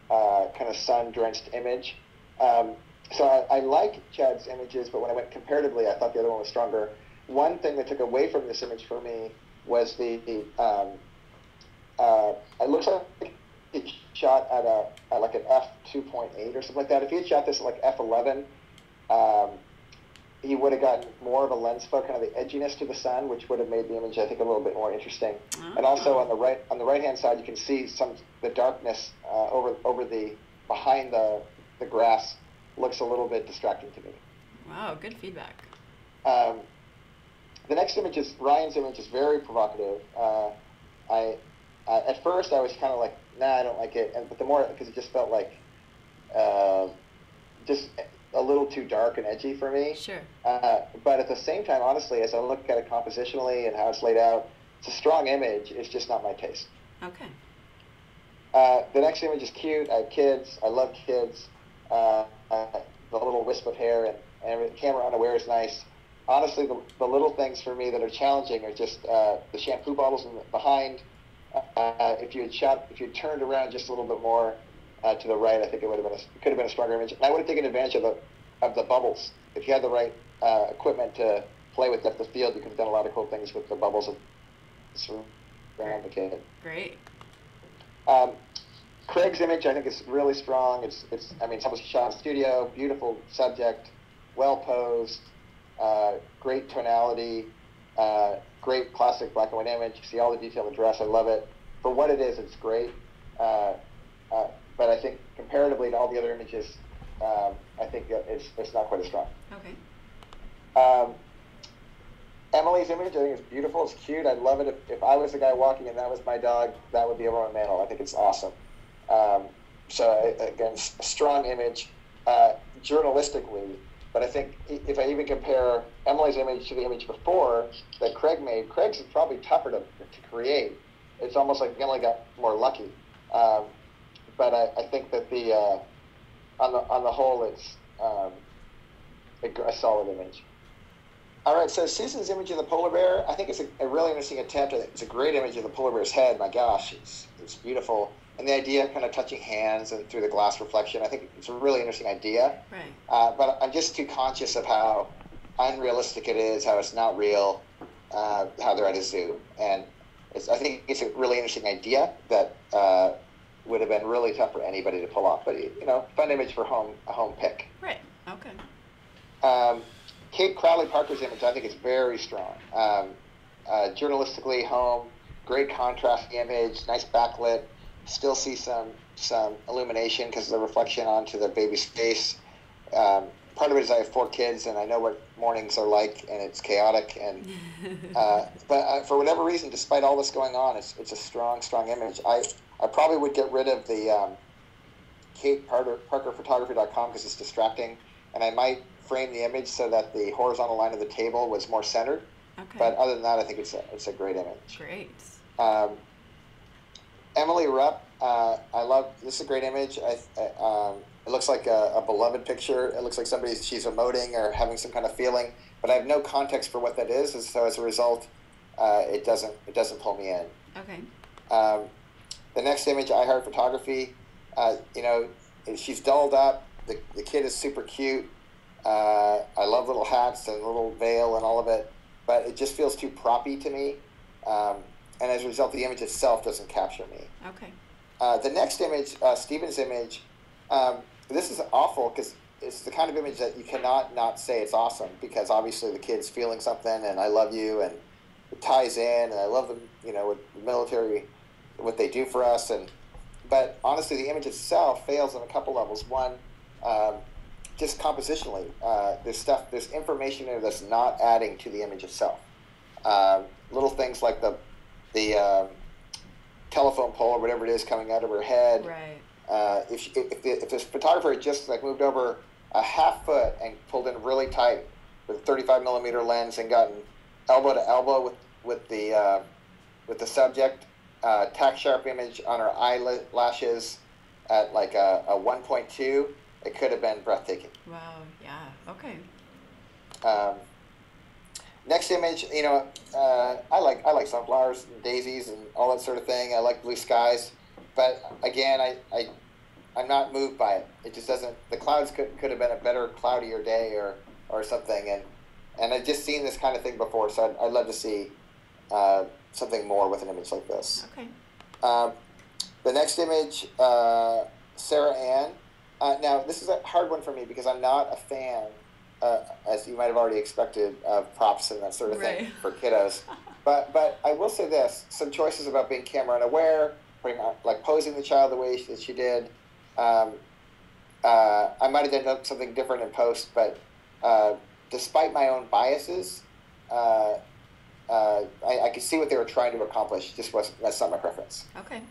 kind of sun-drenched image. So I like Chad's images, but when I went comparatively, I thought the other one was stronger. One thing that took away from this image for me was it looks like he shot at like an f2.8 or something like that. If he had shot this at like f11, he would have gotten more of a lens flare, kind of the edginess to the sun, which would have made the image, I think, a little bit more interesting. Oh. And also on the right hand side, you can see the darkness over the behind the grass looks a little bit distracting to me. Wow, good feedback. The next image is Ryan's image is very provocative. At first I was kind of like, nah, I don't like it, but the more, because it just felt like just a little too dark and edgy for me. Sure. But at the same time, honestly, as I look at it compositionally and how it's laid out, it's a strong image. It's just not my taste. Okay. The next image is cute. I have kids. I love kids. The little wisp of hair and the camera unaware is nice. Honestly, the little things for me that are challenging are just the shampoo bottles behind. If you had turned around just a little bit more to the right, I think it could have been a stronger image. And I would have taken advantage of the bubbles. If you had the right equipment to play with depth of field, you could have done a lot of cool things with the bubbles around the kid. Great. Craig's image, I think, is really strong. It's obviously shot in studio, beautiful subject, well posed, great tonality, great classic black and white image. You see all the detail in the dress. I love it. For what it is, it's great. But I think comparatively to all the other images, I think it's not quite as strong. Okay. Emily's image, I think, is beautiful. It's cute. I'd love it if I was the guy walking and that was my dog. That would be over my mantle. I think it's awesome. again, a strong image journalistically. But I think if I even compare Emily's image to the image before that Craig made, Craig's is probably tougher to create. It's almost like Emily got more lucky. But I think that on the whole, it's a solid image. All right, so Susan's image of the polar bear, I think it's a really interesting attempt. It's a great image of the polar bear's head. My gosh, it's beautiful. And the idea of kind of touching hands and through the glass reflection, I think it's a really interesting idea. Right. But I'm just too conscious of how unrealistic it is, how it's not real, how they're at a zoo. And I think it's a really interesting idea that would have been really tough for anybody to pull off. But, fun image for a home pick. Right, okay. Kate Crowley Parker's image, I think, is very strong. Journalistically, home, great contrast image, nice backlit. Still see some illumination because of the reflection onto the baby's face. Part of it is I have 4 kids, and I know what mornings are like, and it's chaotic. And but for whatever reason, despite all this going on, it's a strong image. I probably would get rid of the KateParkerPhotography.com because it's distracting, and I might frame the image so that the horizontal line of the table was more centered. Okay. But other than that, I think it's a great image. Great. Emily Rupp, I love, this is a great image. It looks like a beloved picture. It looks like she's emoting or having some kind of feeling, but I have no context for what that is, and so as a result, it doesn't pull me in. Okay. The next image, I Heart Photography, she's dolled up. The kid is super cute. I love little hats and little veil and all of it, but it just feels too proppy to me. And as a result, the image itself doesn't capture me. Okay. The next image, Stephen's image, this is awful because it's the kind of image that you cannot not say it's awesome, because obviously the kid's feeling something, and I love you, and it ties in, and I love them, with the military, what they do for us. But honestly, the image itself fails on a couple levels. One, just compositionally, there's information there that's not adding to the image itself. Little things like the telephone pole or whatever it is coming out of her head. Right. If this photographer had just moved over a half foot and pulled in really tight with a 35 millimeter lens and gotten elbow to elbow with the subject, tack sharp image on her eyelashes at like a 1.2, it could have been breathtaking. Wow. Yeah. Okay. Next image, I like sunflowers and daisies and all that sort of thing. I like blue skies, but again, I'm not moved by it. It just doesn't. The clouds could have been a better, cloudier day or something, and I've just seen this kind of thing before, so I'd love to see something more with an image like this. Okay. The next image, Sarah Ann. Now, this is a hard one for me because I'm not a fan, as you might have already expected, of props and that sort of thing for kiddos. But I will say this: some choices about being camera unaware, posing the child the way that she did. I might have done something different in post, but despite my own biases, I could see what they were trying to accomplish. That's not my preference. Okay.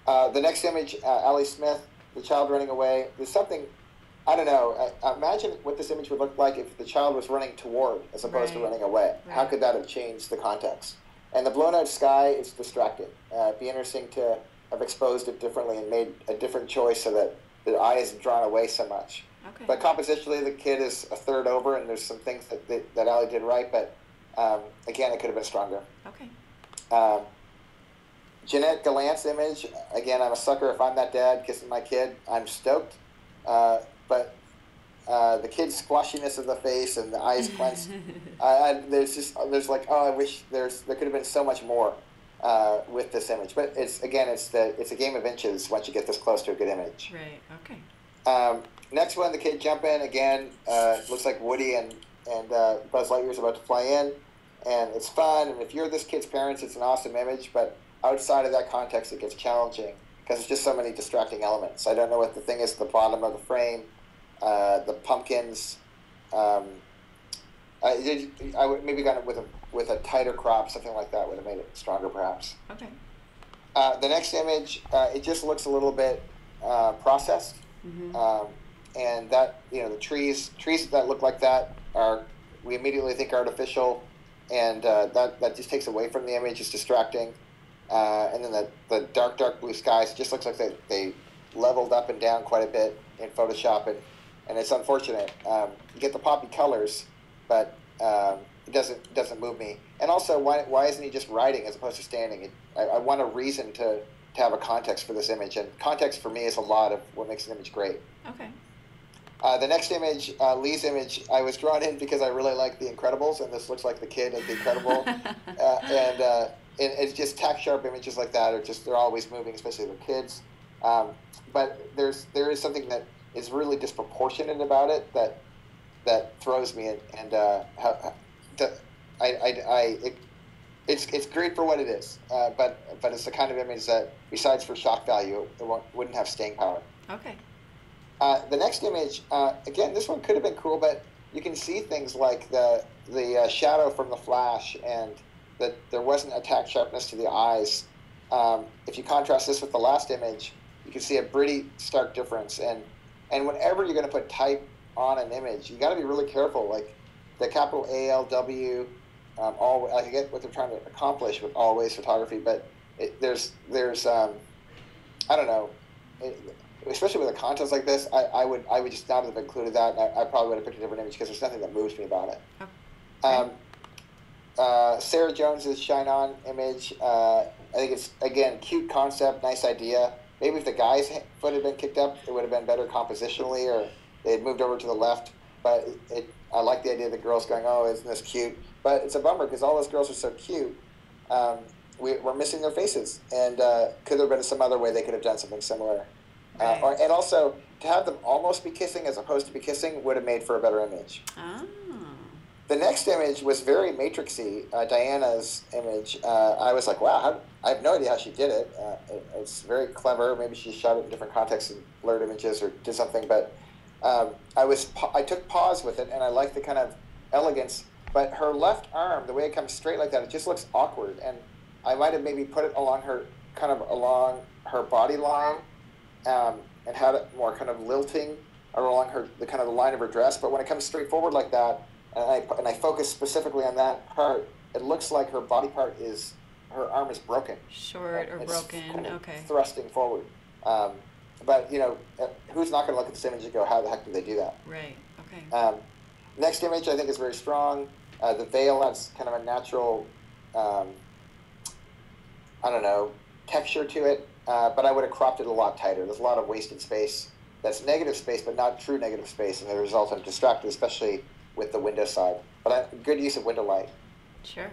The next image, Allie Smith, the child running away. There's something, I don't know. Imagine what this image would look like if the child was running toward as opposed to running away. Right. How could that have changed the context? And the blown out sky is distracting. It'd be interesting to have exposed it differently and made a different choice so that the eye isn't drawn away so much. Okay. But compositionally, the kid is a third over, and there's some things that Allie did right, but again, it could have been stronger. Okay. Jeanette Gallant's image, again, I'm a sucker. If I'm that dad kissing my kid, I'm stoked. But the kid's squashiness of the face and the eyes clenched, there's like, oh, I wish there could have been so much more with this image. But it's a game of inches once you get this close to a good image. Right. Okay. Next one, the kid jump in again. Looks like Woody and Buzz Lightyear's about to fly in, and it's fun. And if you're this kid's parents, it's an awesome image. But outside of that context, it gets challenging because there's just so many distracting elements. I don't know what the thing is at the bottom of the frame. The pumpkins. I would maybe got it with a tighter crop, something like that would have made it stronger, perhaps. Okay. The next image, it just looks a little bit processed, and that the trees that look like that we immediately think artificial, and that just takes away from the image. It's distracting, and then the dark blue skies just looks like they leveled up and down quite a bit in Photoshop, and it's unfortunate. You get the poppy colors, but it doesn't move me. And also, why isn't he just riding as opposed to standing? I want a reason to have a context for this image, and context for me is a lot of what makes an image great. Okay. The next image, Lee's image, I was drawn in because I really like The Incredibles, and this looks like the kid in The Incredible. And it's just tack sharp images like that they're always moving, especially with kids. But there is something that is really disproportionate about it that throws me in, and it's great for what it is, but it's the kind of image that, besides for shock value, it wouldn't have staying power. Okay. The next image, again, this one could have been cool, but you can see things like the shadow from the flash, and that there wasn't a tack sharpness to the eyes. If you contrast this with the last image, you can see a pretty stark difference. And whenever you're going to put type on an image, you got to be really careful. Like the capital ALW, I get what they're trying to accomplish with always photography, but there's I don't know. Especially with a contest like this, I would just not have included that. And I probably would have picked a different image because there's nothing that moves me about it. Okay. Sarah Jones's Shine On image, I think it's, again, cute concept, nice idea. Maybe if the guy's foot had been kicked up, it would have been better compositionally, or they had moved over to the left. But I like the idea of the girls going, oh, isn't this cute? But it's a bummer because all those girls are so cute. We're missing their faces. And could there have been some other way they could have done something similar? Right. And also, to have them almost be kissing as opposed to be kissing would have made for a better image. Oh. The next image was very Matrixy, Diana's image. I was like, wow, I have no idea how she did it. It's very clever. Maybe she shot it in different contexts and blurred images or did something. But I took pause with it, and I like the kind of elegance. But her left arm, the way it comes straight like that, it just looks awkward. And I might have maybe put it along her body line. And had it more kind of lilting along the line of her dress. But when it comes straight forward like that, and I focus specifically on that part, it looks like her body part her arm is broken. Short or broken, kind of okay. Thrusting forward. But, who's not going to look at this image and go, how the heck did they do that? Right, okay. Next image I think is very strong. The veil has kind of a natural, texture to it. But I would have cropped it a lot tighter. There's a lot of wasted space. That's negative space, but not true negative space. And as a result, I'm distracted, especially with the window side. But good use of window light. Sure.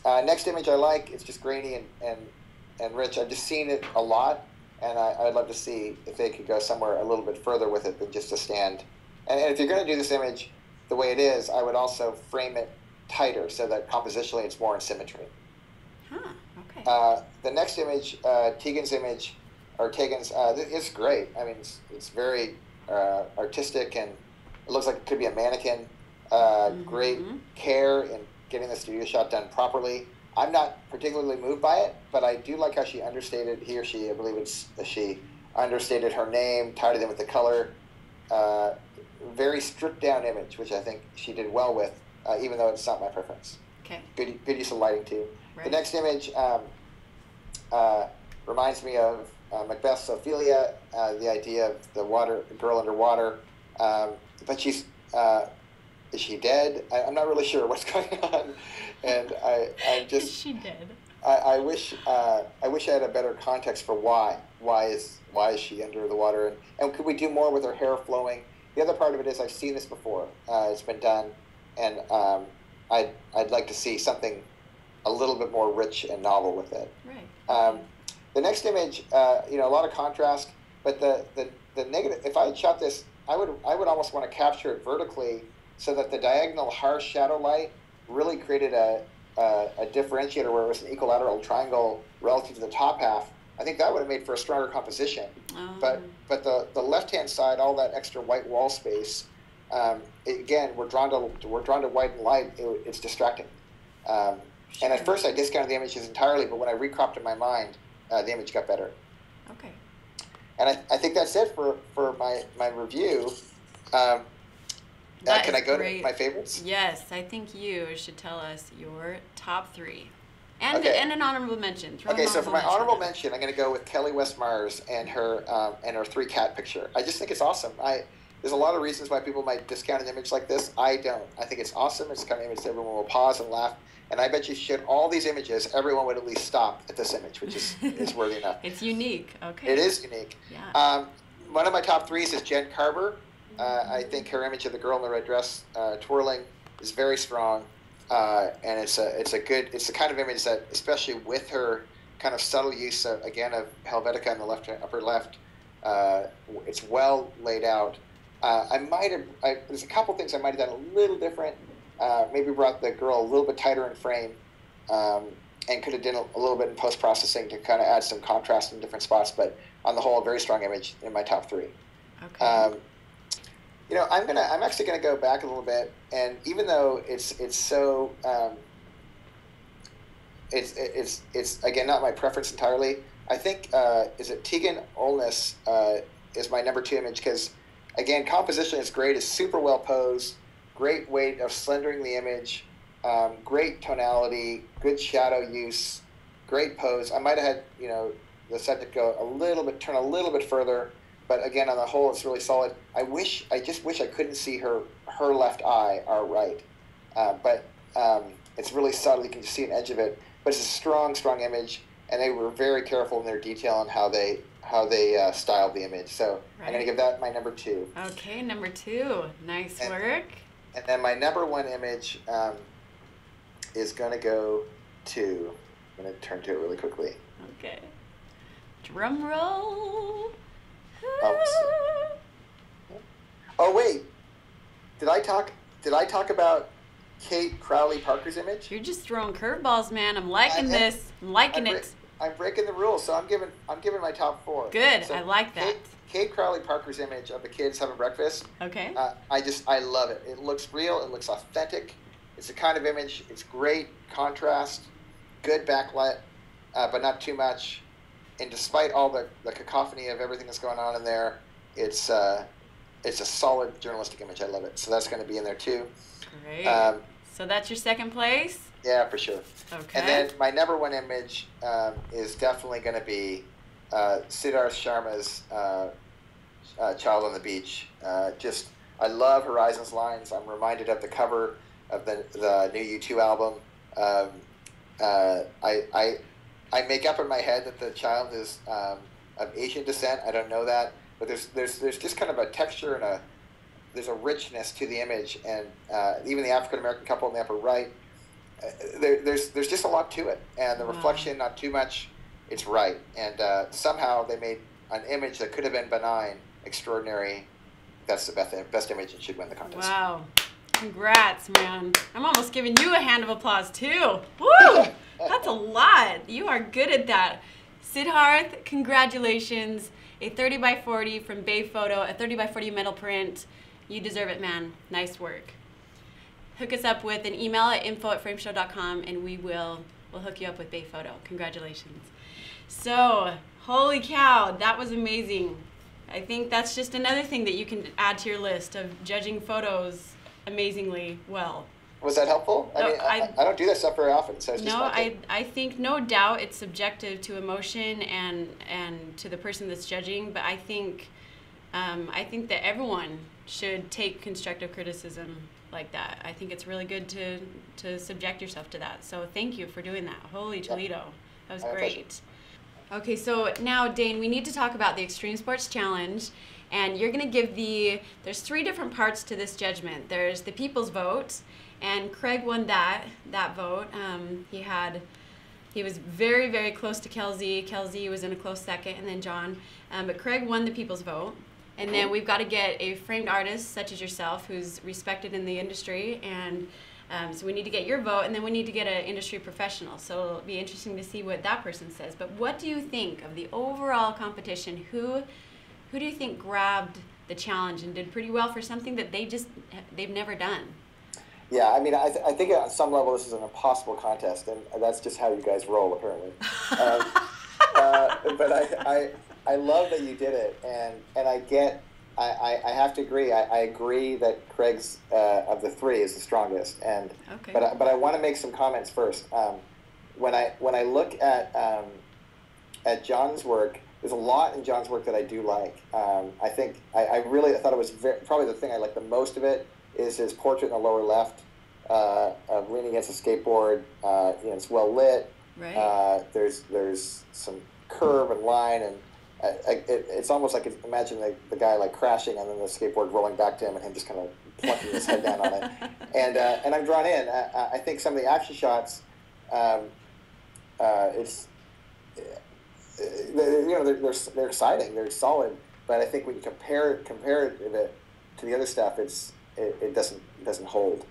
Next image I like. It's just grainy and rich. I've just seen it a lot, and I'd love to see if they could go somewhere a little bit further with it than just a stand. And if you're going to do this image the way it is, I would also frame it tighter so that compositionally it's more in symmetry. Huh. Okay. The next image, Tegan's image, it's great. I mean, it's very artistic, and it looks like it could be a mannequin. Great care in getting the studio shot done properly. I'm not particularly moved by it, but I do like how she understated, he or she, I believe it's she, understated her name, tied it in with the color. Very stripped down image, which I think she did well with, even though it's not my preference. Okay. Good use of lighting too. Right. The next image reminds me of Macbeth's Ophelia, the idea of the girl underwater. But is she dead? I'm not really sure what's going on, and I'm just. Is she dead? I wish I had a better context for why. Why is she under the water, and could we do more with her hair flowing? The other part of it is I've seen this before. It's been done, and I'd like to see something a little bit more rich and novel with it. Right. The next image, a lot of contrast, but the negative. If I had shot this, I would almost want to capture it vertically so that the diagonal harsh shadow light really created a differentiator where it was an equilateral triangle relative to the top half. I think that would have made for a stronger composition. But the left-hand side, all that extra white wall space, again, we're drawn to white and light. It's distracting. Sure. And at first, I discounted the images entirely, but when I recropped in my mind, the image got better. Okay. And I think that's it for my review. Can I go to my favorites? Yes, I think you should tell us your top 3. And, okay. and an honorable mention. So for my honorable mention, I'm going to go with Kelly West Mars and her 3-cat picture. I just think it's awesome. There's a lot of reasons why people might discount an image like this. I don't. I think it's awesome. It's the kind of image that everyone will pause and laugh. And I bet you showed all these images, everyone would at least stop at this image, which is worthy enough. It's unique. Okay. It is unique. Yeah. One of my top 3s is Jen Carver. I think her image of the girl in the red dress twirling is very strong, and it's the kind of image that, especially with her kind of subtle use of Helvetica in the upper left, it's well laid out. There's a couple things I might have done a little different. Maybe brought the girl a little bit tighter in frame, and could have done a little bit in post processing to kind of add some contrast in different spots. But on the whole, a very strong image in my top 3. Okay. I'm actually gonna go back a little bit, and even though it's so it's again not my preference entirely, I think is it Tegan Olness is my number 2 image, because again, composition is great, it's super well posed, great weight of slendering the image, great tonality, good shadow use, great pose. I might have had the subject turn a little bit further. But again, on the whole, it's really solid. I just wish I couldn't see her left eye, our right. But it's really subtle. You can just see an edge of it. But it's a strong, strong image, and they were very careful in their detail on how they styled the image. So I'm going to give that my number 2. Okay, number 2. Nice work. And then my number 1 image is going to go to. I'm going to turn to it really quickly. Okay. Drum roll. Oh wait, did I talk about Kate Crowley Parker's image? You're just throwing curveballs, man. I'm liking this. I'm liking it. I'm breaking the rules, so I'm giving my top 4. Good, so I like that. Kate Crowley Parker's image of the kids having breakfast. Okay. I love it. It looks real. It looks authentic. It's the kind of image. It's great contrast, good backlight, but not too much. And despite all the cacophony of everything that's going on in there, it's a solid journalistic image. I love it. So that's going to be in there too. Great. So that's your second place? Yeah, for sure. Okay. And then my number 1 image is definitely going to be Siddharth Sharma's Child on the Beach. I love Horizon's lines. I'm reminded of the cover of the new U2 album. I make up in my head that the child is of Asian descent. I don't know that, but there's just kind of a texture and there's a richness to the image, and even the African American couple in the upper right, there's just a lot to it, and the reflection, not too much. It's right, and somehow they made an image that could have been benign extraordinary. That's the best image and should win the contest. Wow. Congrats, man. I'm almost giving you a hand of applause, too. Woo! That's a lot. You are good at that. Siddharth, congratulations. A 30 by 40 from Bay Photo, a 30 by 40 metal print. You deserve it, man. Nice work. Hook us up with an email at info@frameshow.com, and we'll hook you up with Bay Photo. Congratulations. So, holy cow, that was amazing. I think that's just another thing that you can add to your list of judging photos amazingly well. Was that helpful? No, I don't do that stuff very often, so it's just I think no doubt it's subjective to emotion and to the person that's judging, but I think that everyone should take constructive criticism like that. I think it's really good to subject yourself to that. So thank you for doing that. Holy Toledo. That was great. Okay, so now, Dane, we need to talk about the Extreme Sports Challenge, and you're going to give there's 3 different parts to this judgment. There's the people's vote, and Craig won that vote. He was very, very close to Kelsey. Kelsey was in a close second, and then John. But Craig won the people's vote. And then we've got to get a framed artist, such as yourself, who's respected in the industry, and so we need to get your vote, and then we need to get an industry professional. So it'll be interesting to see what that person says. But what do you think of the overall competition? Who do you think grabbed the challenge and did pretty well for something that they've never done? Yeah, I mean, I think on some level this is an impossible contest, and that's just how you guys roll, apparently. But I love that you did it, and I have to agree. I agree that Craig's of the three is the strongest, and Okay. but I want to make some comments first. When I look at John's work, there's a lot in John's work that I do like. I think I really thought it was probably the thing I like the most of it is his portrait in the lower left of leaning against a skateboard. It's well lit. Right. There's some curve and line, and it's almost like imagine the guy like crashing and then the skateboard rolling back to him and him just kind of plunking his head down on it. And I'm drawn in. I think some of the action shots, they're exciting, they're solid, but I think when you compare it to the other stuff, it doesn't hold.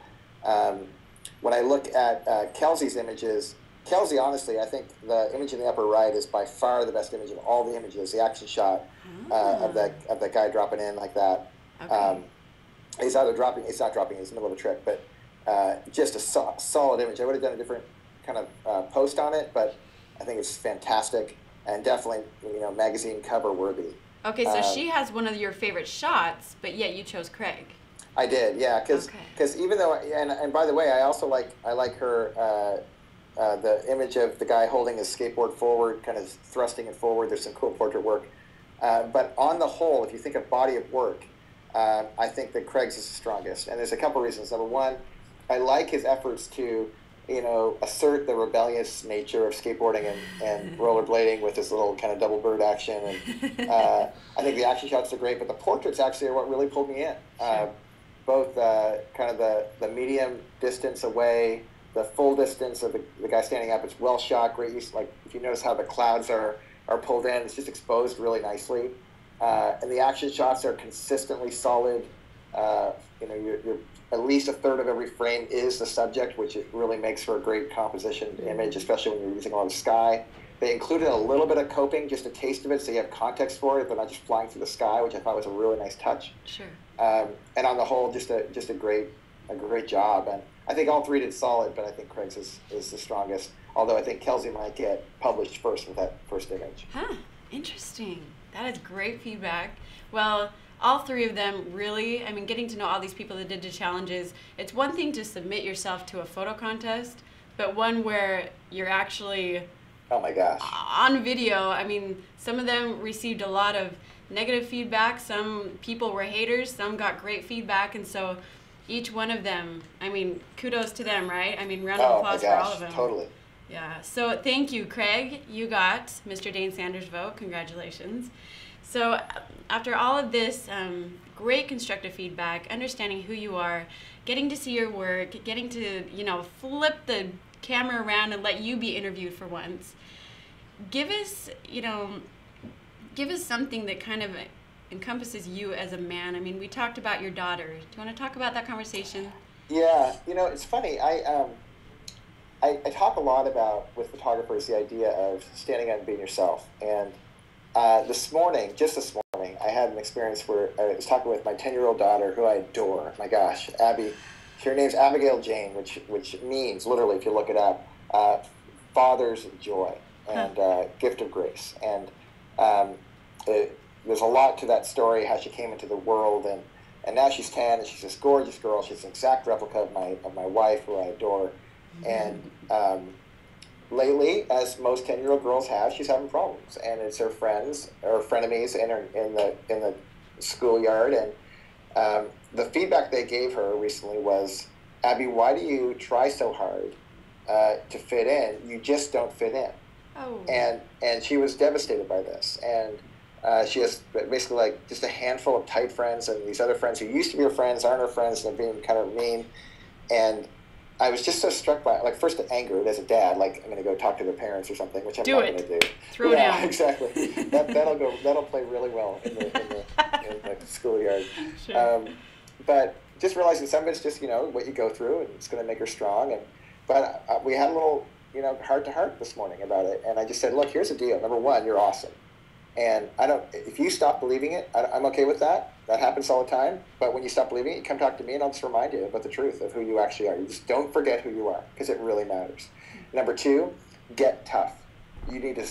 When I look at Kelsey's images, Kelsey, honestly, I think the image in the upper right is by far the best image of all the images. The action shot of that guy dropping in like that. Okay. He's not dropping. He's in the middle of a trick, but just a solid image. I would have done a different kind of post on it, but I think it's fantastic and definitely magazine cover worthy. Okay, so she has one of your favorite shots, but yet you chose Craig. I did, yeah, because even though and by the way, I also like her. The image of the guy holding his skateboard forward, kind of thrusting it forward. There's some cool portrait work. But on the whole, if you think of body of work, I think that Craig's is the strongest. And there's a couple reasons. Number one, I like his efforts to, assert the rebellious nature of skateboarding and rollerblading with this little kind of double bird action. And I think the action shots are great, but the portraits actually are what really pulled me in. Sure. Both kind of the medium distance away, the full distance of the guy standing up. It's well shot, great use. Like if you notice how the clouds are pulled in, it's just exposed really nicely. And the action shots are consistently solid. You're at least a third of every frame is the subject, which it really makes for a great composition image, especially when you're using a lot of sky. They included a little bit of coping, just a taste of it, so you have context for it, but not just flying through the sky, which I thought was a really nice touch. Sure. And on the whole, just a great job. And I think all three did solid, but I think Craig's is the strongest. Although I think Kelsey might get published first with that first image. Huh. Interesting. That is great feedback. Well, all three of them really, getting to know all these people that did the challenges, it's one thing to submit yourself to a photo contest, but one where you're actually oh my gosh, on video. Some of them received a lot of negative feedback. Some people were haters. Some got great feedback. And so each one of them, kudos to them, right? Round of applause for all of them. Totally. Yeah. So thank you, Craig. You got Mr. Dane Sanders' vote. Congratulations. So after all of this great constructive feedback, understanding who you are, getting to see your work, getting to, flip the camera around and let you be interviewed for once, give us something that kind of encompasses you as a man. We talked about your daughter. Do you want to talk about that conversation? Yeah, it's funny. I talk a lot about, with photographers, the idea of standing out and being yourself. And this morning, I had an experience where I was talking with my 10-year-old daughter, who I adore. My gosh, Abby. Her name's Abigail Jane, which means, literally, if you look it up, father's joy and gift of grace. And there's a lot to that story, how she came into the world, and now she's 10, and she's this gorgeous girl. She's an exact replica of my wife, who I adore. Mm-hmm. And lately, as most 10-year-old girls have, she's having problems, and it's her friends or frenemies in the schoolyard. And the feedback they gave her recently was, Abby, why do you try so hard to fit in? You just don't fit in. Oh. And she was devastated by this. And she has basically like just a handful of tight friends, and these other friends who used to be her friends aren't her friends, and they're being kind of mean. And I was just so struck by it. Like, first angered as a dad, like I'm going to go talk to their parents or something, which I'm not going to do. Throw it down. Exactly. That'll play really well in the schoolyard. Sure. But just realizing some of it's just what you go through, and it's going to make her strong. But we had a little heart to heart this morning about it, and I just said, look, here's the deal. Number one, you're awesome, and if you stop believing it, I'm okay with that. That happens all the time. But when you stop believing it, you come talk to me, and I'll just remind you about the truth of who you actually are. You just don't forget who you are, because it really matters. Number two, get tough. You need to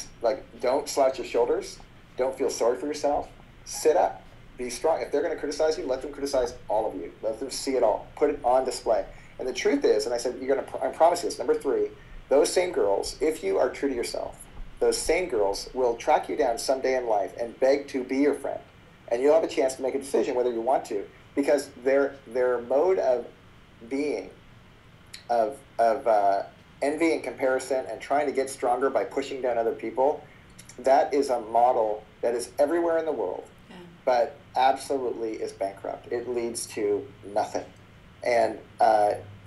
don't slouch your shoulders. Don't feel sorry for yourself. Sit up. Be strong. If they're going to criticize you, let them criticize all of you. Let them see it all. Put it on display. And the truth is, and I said, I promise you this, number 3, those same girls, if you are true to yourself, those same girls will track you down someday in life and beg to be your friend. And you'll have a chance to make a decision whether you want to, because their mode of being, of envy and comparison and trying to get stronger by pushing down other people, that is a model that is everywhere in the world, but absolutely is bankrupt. It leads to nothing. And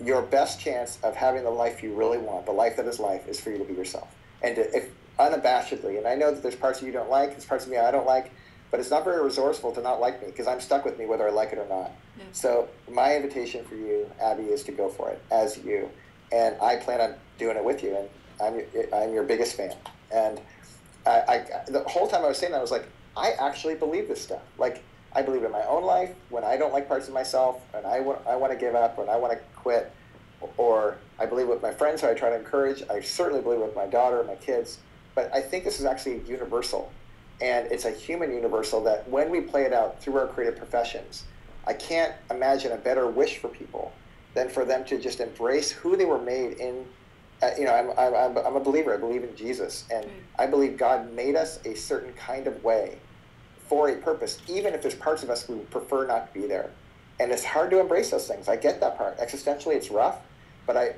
your best chance of having the life you really want, the life that is life, is for you to be yourself. And if unabashedly, and I know that there's parts of you don't like, there's parts of me I don't like, but it's not very resourceful to not like me, because I'm stuck with me whether I like it or not. Yeah. So my invitation for you, Abby, is to go for it as you. And I plan on doing it with you, and I'm your biggest fan. And the whole time I was saying that, I was like, I actually believe this stuff. Like, I believe in my own life when I don't like parts of myself, and I want to give up, and I want to quit, or I believe with my friends who I try to encourage. I certainly believe with my daughter and my kids. But I think this is actually universal. And it's a human universal that when we play it out through our creative professions, I can't imagine a better wish for people than for them to just embrace who they were made in. I'm a believer. I believe in Jesus. And I believe God made us a certain kind of way for a purpose, even if there's parts of us who prefer not to be there. And it's hard to embrace those things. I get that part. Existentially, it's rough. But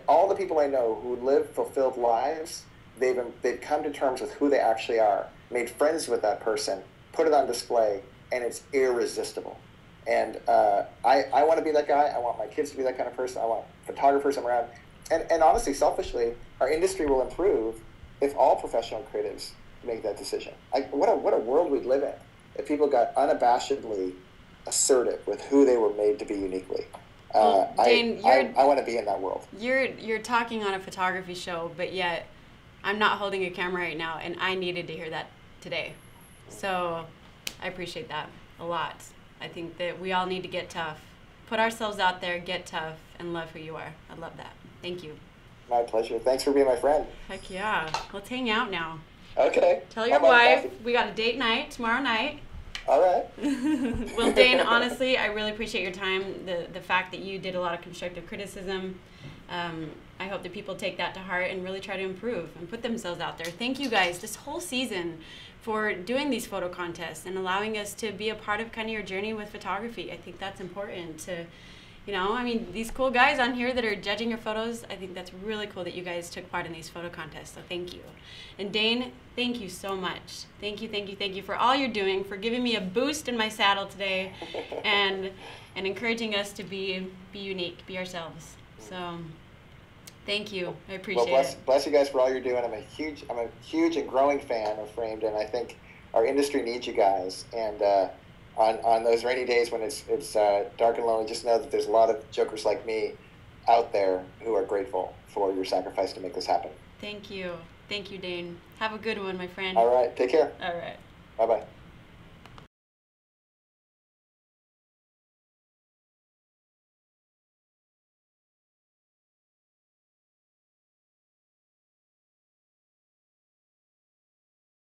all the people I know who live fulfilled lives, they've come to terms with who they actually are, made friends with that person, put it on display, and it's irresistible. And I want to be that guy. I want my kids to be that kind of person. I want photographers I'm around. And honestly, selfishly, our industry will improve if all professional creatives make that decision. What a world we'd live in if people got unabashedly assertive with who they were made to be uniquely. Dane, I want to be in that world. You're talking on a photography show, but yet I'm not holding a camera right now, and I needed to hear that today. So I appreciate that a lot. I think that we all need to get tough, put ourselves out there, get tough, and love who you are. I love that. Thank you. My pleasure. Thanks for being my friend. Heck yeah. Let's hang out now. Okay. Tell your wife we got a date night tomorrow night. All right. Well, Dane, honestly, I really appreciate your time. The fact that you did a lot of constructive criticism. I hope that people take that to heart and really try to improve and put themselves out there. Thank you guys this whole season for doing these photo contests and allowing us to be a part of kind of your journey with photography. I think that's important to, these cool guys on here that are judging your photos, I think that's really cool that you guys took part in these photo contests, so thank you. And Dane, thank you so much. Thank you for all you're doing, for giving me a boost in my saddle today, and encouraging us to be unique, be ourselves. So thank you. I appreciate it. Bless you guys for all you're doing. I'm a huge and growing fan of Framed, and I think our industry needs you guys. And on those rainy days when it's dark and lonely, just know that there's a lot of jokers like me out there who are grateful for your sacrifice to make this happen. Thank you. Thank you, Dane. Have a good one, my friend. All right. Take care. All right. Bye-bye.